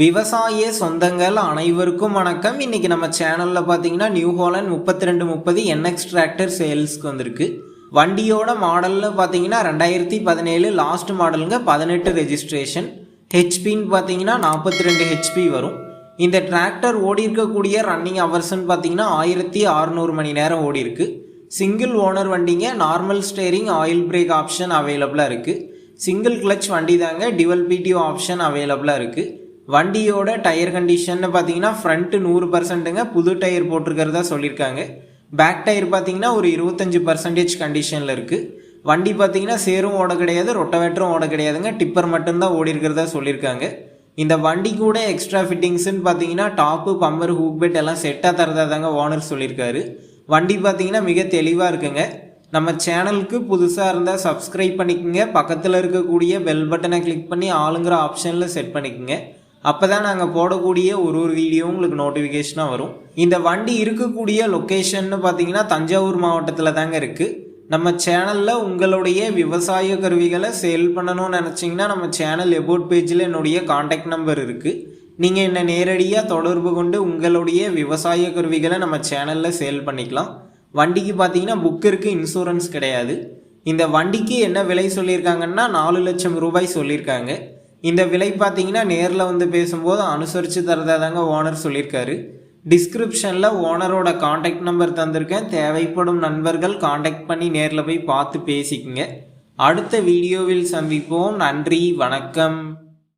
விவசாய சொந்தங்கள் அனைவருக்கும் வணக்கம். இன்னைக்கு நம்ம சேனல்ல பாத்தீங்கன்னா நியூ ஹாலண்ட் 3230 NX டிராக்டர் சேல்ஸ்க்கு வந்திருக்கு. வண்டியோட மாடல்ல பாத்தீங்கன்னா 2017 லாஸ்ட் மாடலுங்க, 18 ரெஜிஸ்ட்ரேஷன். ஹெச்பின்னு பாத்தீங்கன்னா 42 ஹெச்பி வரும். இந்த டிராக்டர் ஓடி இருக்கக்கூடிய ரன்னிங் ஹவர்ஸ்ன்னு பாத்தீங்கன்னா 1600 மணி நேரம் ஓடி இருக்கு. சிங்கிள் ஓனர் வண்டிங்க, normal steering, oil break option அவைலபிளா இருக்கு. சிங்கிள் கிளச் வண்டி தாங்க, டிவல் பிடிஓ ஆப்ஷன் அவைலபிளா இருக்கு. வண்டியோட டயர் கண்டிஷன் பார்த்தீங்கன்னா ஃப்ரண்ட் 100%ங்க, புது டயர் போட்டிருக்கிறதா சொல்லியிருக்காங்க. பேக் டயர் பார்த்தீங்கன்னா ஒரு 25% கண்டிஷனில் இருக்குது. வண்டி பார்த்தீங்கன்னா சேரும் ஓட கிடையாது, ரொட்டவேட்டரும் ஓட கிடையாதுங்க, டிப்பர் மட்டும்தான் ஓடி இருக்கிறதா சொல்லியிருக்காங்க. இந்த வண்டி கூட எக்ஸ்ட்ரா ஃபிட்டிங்ஸ்ன்னு பார்த்தீங்கன்னா டாப்பு, பம்பர், ஹூக் பெட் எல்லாம் செட்டாக தரதா தாங்க ஓனர் சொல்லியிருக்காரு. வண்டி பார்த்தீங்கன்னா மிக தெளிவாக இருக்குங்க. நம்ம சேனலுக்கு புதுசாக இருந்தால் சப்ஸ்கிரைப் பண்ணிக்கோங்க. பக்கத்தில் இருக்கக்கூடிய பெல் பட்டனை கிளிக் பண்ணி ஆளுங்கிற ஆப்ஷனில் செட் பண்ணிக்கோங்க. அப்போ தான் நாங்கள் போடக்கூடிய ஒரு வீடியோ உங்களுக்கு நோட்டிஃபிகேஷனாக வரும். இந்த வண்டி இருக்கக்கூடிய லொக்கேஷன்னு பார்த்தீங்கன்னா தஞ்சாவூர் மாவட்டத்தில் தாங்க இருக்குது. நம்ம சேனலில் உங்களுடைய விவசாய கருவிகளை சேல் பண்ணணும்னு நினச்சிங்கன்னா நம்ம சேனல் எபோட் பேஜில் என்னுடைய காண்டாக்ட் நம்பர் இருக்குது. நீங்கள் என்னை நேரடியாக தொடர்பு கொண்டு உங்களுடைய விவசாய கருவிகளை நம்ம சேனலில் சேல் பண்ணிக்கலாம். வண்டிக்கு பார்த்தீங்கன்னா புக் இருக்குது, இன்சூரன்ஸ் கிடையாது. இந்த வண்டிக்கு என்ன விலை சொல்லியிருக்காங்கன்னா 4 லட்சம் ரூபாய் சொல்லியிருக்காங்க. இந்த விலை பார்த்தீங்கன்னா நேரில் வந்து பேசும்போது அனுசரித்து தரதா தாங்க ஓனர் சொல்லியிருக்காரு. டிஸ்கிரிப்ஷனில் ஓனரோட காண்டாக்ட் நம்பர் தந்திருக்கேன். தேவைப்படும் நண்பர்கள் காண்டாக்ட் பண்ணி நேரில் போய் பார்த்து பேசிக்குங்க. அடுத்த வீடியோவில் சந்திப்போம். நன்றி, வணக்கம்.